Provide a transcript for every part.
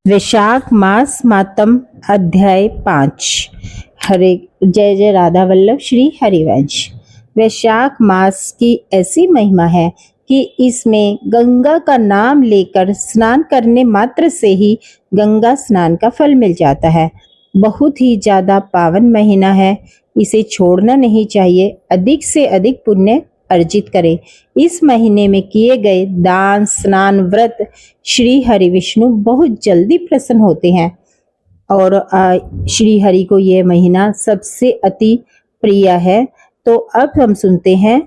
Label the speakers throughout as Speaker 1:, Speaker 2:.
Speaker 1: वैशाख मास मातम अध्याय 5। हरे जय जय राधा वल्लभ श्री हरिवंश। वैशाख मास की ऐसी महिमा है कि इसमें गंगा का नाम लेकर स्नान करने मात्र से ही गंगा स्नान का फल मिल जाता है। बहुत ही ज्यादा पावन महीना है, इसे छोड़ना नहीं चाहिए। अधिक से अधिक पुण्य अर्जित करें। इस महीने में किए गए दान, स्नान, व्रत श्री हरि विष्णु बहुत जल्दी प्रसन्न होते हैं और श्री हरि को यह महीना सबसे अति प्रिय है। तो अब हम सुनते हैं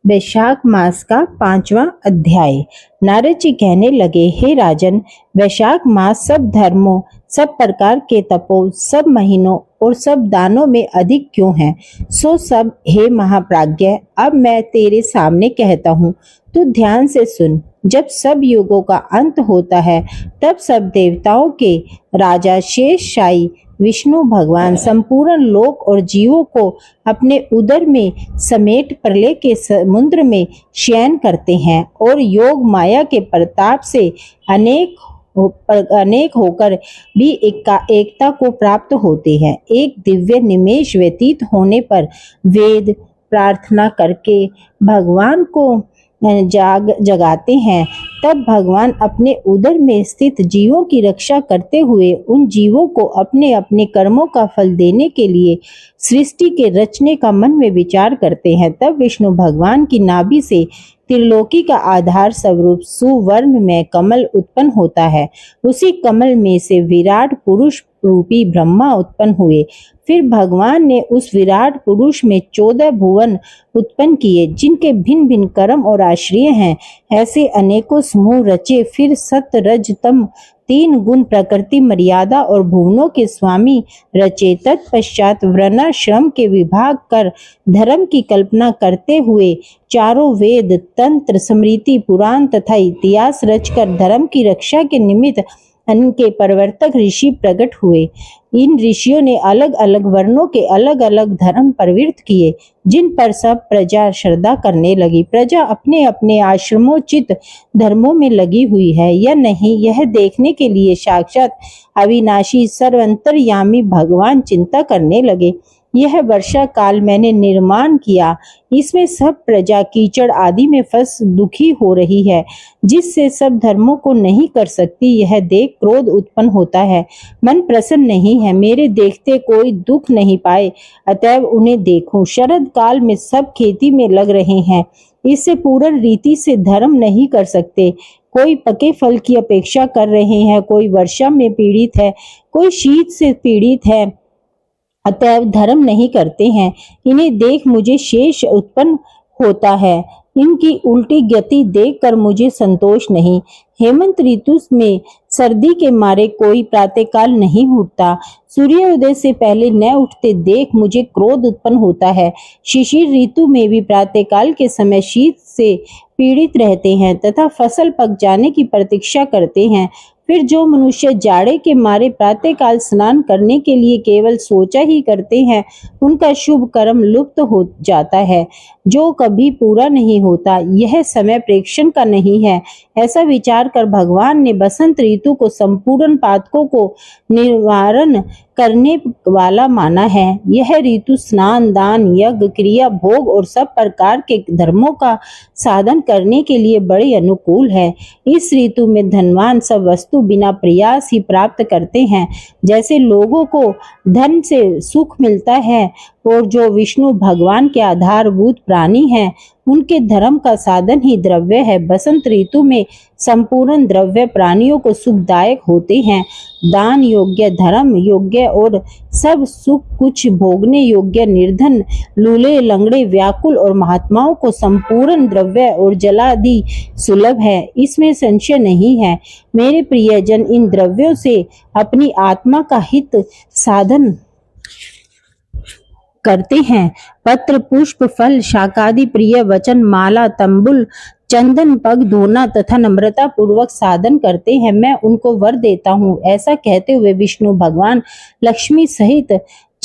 Speaker 1: वैशाख मास का 5वां अध्याय। नारद जी कहने लगे, हे राजन, वैशाख मास सब धर्मों, सब प्रकार के तपों, सब महीनों और सब दानों में अधिक क्यों है? सो सब हे महाप्राज्ञ, अब मैं तेरे सामने कहता हूँ, तू ध्यान से सुन। जब सब युगों का अंत होता है, तब सब देवताओं के राजा शेषशायी विष्णु भगवान संपूर्ण लोक और जीवों को अपने उदर में समेट प्रलय के समुद्र में शयन करते हैं और योग माया के प्रताप से अनेक होकर भी एकता को प्राप्त होते हैं। एक दिव्य निमेष व्यतीत होने पर वेद प्रार्थना करके भगवान को जगाते हैं। तब भगवान अपने उदर में स्थित जीवों की रक्षा करते हुए उन जीवों को अपने अपने कर्मों का फल देने के लिए सृष्टि के रचने का मन में विचार करते हैं। तब विष्णु भगवान की नाभि से त्रिलोकी का आधार स्वरूप सुवर्ण में कमल उत्पन्न होता है। उसी कमल में से विराट पुरुष रूपी ब्रह्मा उत्पन्न हुए। फिर भगवान ने उस विराट पुरुष में 14 भुवन उत्पन्न किए, जिनके भिन्न भिन्न कर्म और आश्रय हैं। ऐसे अनेकों समूह रचे। फिर सत रज तम 3 गुण प्रकृति, मर्यादा और भुवनों के स्वामी रचे। तत्पश्चात वर्णाश्रम के विभाग कर धर्म की कल्पना करते हुए चारों वेद, तंत्र, स्मृति, पुराण तथा इतिहास रचकर धर्म की रक्षा के निमित्त इनके प्रवर्तक ऋषि प्रकट हुए। इन ऋषियों ने अलग अलग वर्णों के अलग अलग धर्म प्रवृत्त किए, जिन पर सब प्रजा श्रद्धा करने लगी। प्रजा अपने अपने आश्रमोचित धर्मों में लगी हुई है या नहीं, यह देखने के लिए साक्षात अविनाशी सर्वंतर्यामी भगवान चिंता करने लगे। यह वर्षा काल मैंने निर्माण किया, इसमें सब प्रजा कीचड़ आदि में फंस दुखी हो रही है, जिससे सब धर्मों को नहीं कर सकती। यह देख क्रोध उत्पन्न होता है, मन प्रसन्न नहीं है। मेरे देखते कोई दुख नहीं पाए, अतएव उन्हें देखो। शरद काल में सब खेती में लग रहे हैं, इससे पूर्ण रीति से धर्म नहीं कर सकते। कोई पके फल की अपेक्षा कर रहे हैं, कोई वर्षा में पीड़ित है, कोई शीत से पीड़ित है, अतएव धर्म नहीं करते हैं। इन्हें देख मुझे शेष उत्पन्न होता है, इनकी उल्टी गति देखकर मुझे संतोष नहीं। हेमंत ऋतु में सर्दी के मारे कोई प्रातःकाल नहीं उठता, सूर्योदय से पहले न उठते देख मुझे क्रोध उत्पन्न होता है। शिशिर ऋतु में भी प्रातःकाल के समय शीत से पीड़ित रहते हैं तथा फसल पक जाने की प्रतीक्षा करते हैं। फिर जो मनुष्य जाड़े के मारे प्रातःकाल स्नान करने के लिए केवल सोचा ही करते हैं, उनका शुभ कर्म लुप्त हो जाता है, जो कभी पूरा नहीं होता। यह समय प्रेक्षण का नहीं है। ऐसा विचार कर भगवान ने बसंत ऋतु को संपूर्ण पातकों को निवारण करने वाला माना है। यह ऋतु स्नान, दान, यज्ञ, क्रिया, भोग और सब प्रकार के धर्मों का साधन करने के लिए बड़े अनुकूल है। इस ऋतु में धनवान सब वस्तु बिना प्रयास ही प्राप्त करते हैं। जैसे लोगों को धन से सुख मिलता है और जो विष्णु भगवान के आधारभूत प्राणी हैं, उनके धर्म का साधन ही द्रव्य है। बसंत ऋतु में संपूर्ण द्रव्य प्राणियों को सुखदायक होते हैं। दान योग्य, धर्म योग्य और सब सुख कुछ भोगने योग्य, निर्धन, लूले, लंगड़े, व्याकुल और महात्माओं को संपूर्ण द्रव्य और जलादि सुलभ है, इसमें संशय नहीं है। मेरे प्रियजन इन द्रव्यों से अपनी आत्मा का हित साधन करते हैं। पत्र, पुष्प, फल, शाकादि, प्रिय वचन, माला, तंबुल, चंदन, पग धोना तथा नम्रता पूर्वक साधन करते हैं। मैं उनको वर देता हूँ। ऐसा कहते हुए विष्णु भगवान लक्ष्मी सहित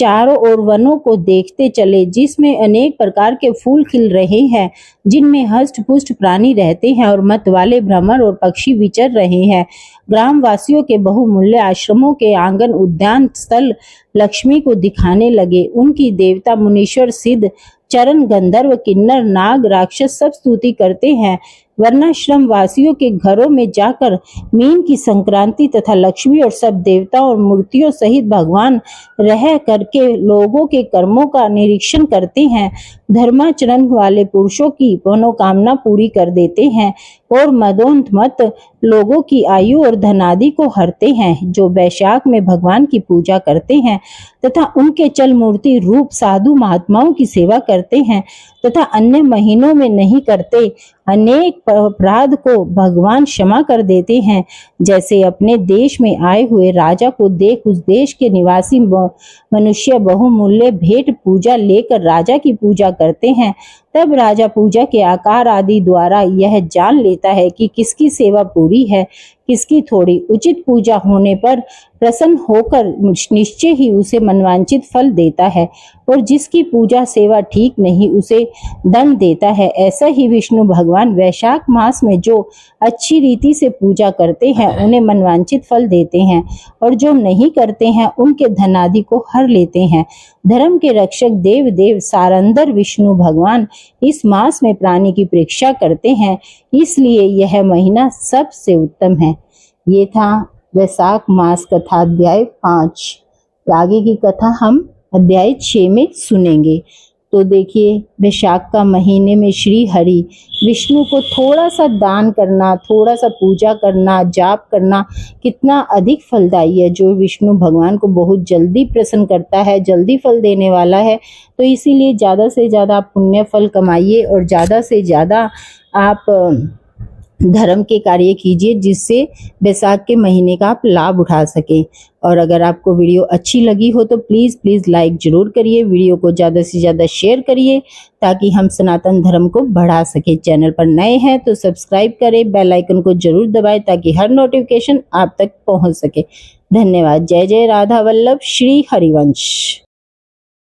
Speaker 1: चारों ओर वनों को देखते चले, जिसमें अनेक प्रकार के फूल खिल रहे हैं, जिनमें हष्ट पुष्ट प्राणी रहते हैं और मत वाले भ्रमर और पक्षी विचर रहे हैं। ग्रामवासियों के बहुमूल्य आश्रमों के आंगन उद्यान स्थल लक्ष्मी को दिखाने लगे। उनकी देवता मुनीश्वर सिद्ध चरण गंधर्व किन्नर नाग राक्षस सब स्तुति करते हैं। वर्णाश्रम वासियों के घरों में जाकर मीन की संक्रांति तथा लक्ष्मी और सब देवताओं और मूर्तियों सहित भगवान रह करके लोगों के कर्मों का निरीक्षण करते हैं। धर्माचरण वाले पुरुषों की मनोकामना पूरी कर देते हैं और मदोन्मत्त लोगों की आयु और धनादि को हरते हैं। जो वैशाख में भगवान की पूजा करते हैं तथा उनके चल मूर्ति रूप साधु महात्माओं की सेवा करते हैं तथा अन्य महीनों में नहीं करते, अनेक अपराध को भगवान क्षमा कर देते हैं। जैसे अपने देश में आए हुए राजा को देख उस देश के निवासी मनुष्य बहुमूल्य भेंट पूजा लेकर राजा की पूजा करते हैं, तब राजा पूजा के आकार आदि द्वारा यह जान लेता है कि किसकी सेवा पूरी है, किसकी थोड़ी। उचित पूजा होने पर प्रसन्न होकर निश्चय ही उसे मनवांचित फल देता है और जिसकी पूजा सेवा ठीक नहीं उसे दंड देता है। ऐसा ही विष्णु भगवान वैशाख मास में जो अच्छी रीति से पूजा करते हैं उन्हें मनवांचित फल देते हैं और जो नहीं करते हैं उनके धनादि को हर लेते हैं। धर्म के रक्षक देव देव सारंदर विष्णु भगवान इस मास में प्राणी की परीक्षा करते हैं, इसलिए यह महीना सबसे उत्तम है। ये था वैशाख मास कथा अध्याय 5। आगे की कथा हम अध्याय 6 में सुनेंगे। तो देखिए, वैशाख का महीने में श्री हरि विष्णु को थोड़ा सा दान करना, थोड़ा सा पूजा करना, जाप करना कितना अधिक फलदायी है, जो विष्णु भगवान को बहुत जल्दी प्रसन्न करता है, जल्दी फल देने वाला है। तो इसीलिए ज़्यादा से ज़्यादा आप पुण्य फल कमाइए और ज़्यादा से ज़्यादा आप धर्म के कार्य कीजिए, जिससे वैशाख के महीने का आप लाभ उठा सकें। और अगर आपको वीडियो अच्छी लगी हो तो प्लीज़ लाइक जरूर करिए, वीडियो को ज़्यादा से ज़्यादा शेयर करिए ताकि हम सनातन धर्म को बढ़ा सकें। चैनल पर नए हैं तो सब्सक्राइब करें, बेल आइकन को जरूर दबाएं ताकि हर नोटिफिकेशन आप तक पहुंच सके। धन्यवाद। जय जय राधा वल्लभ श्री हरिवंश।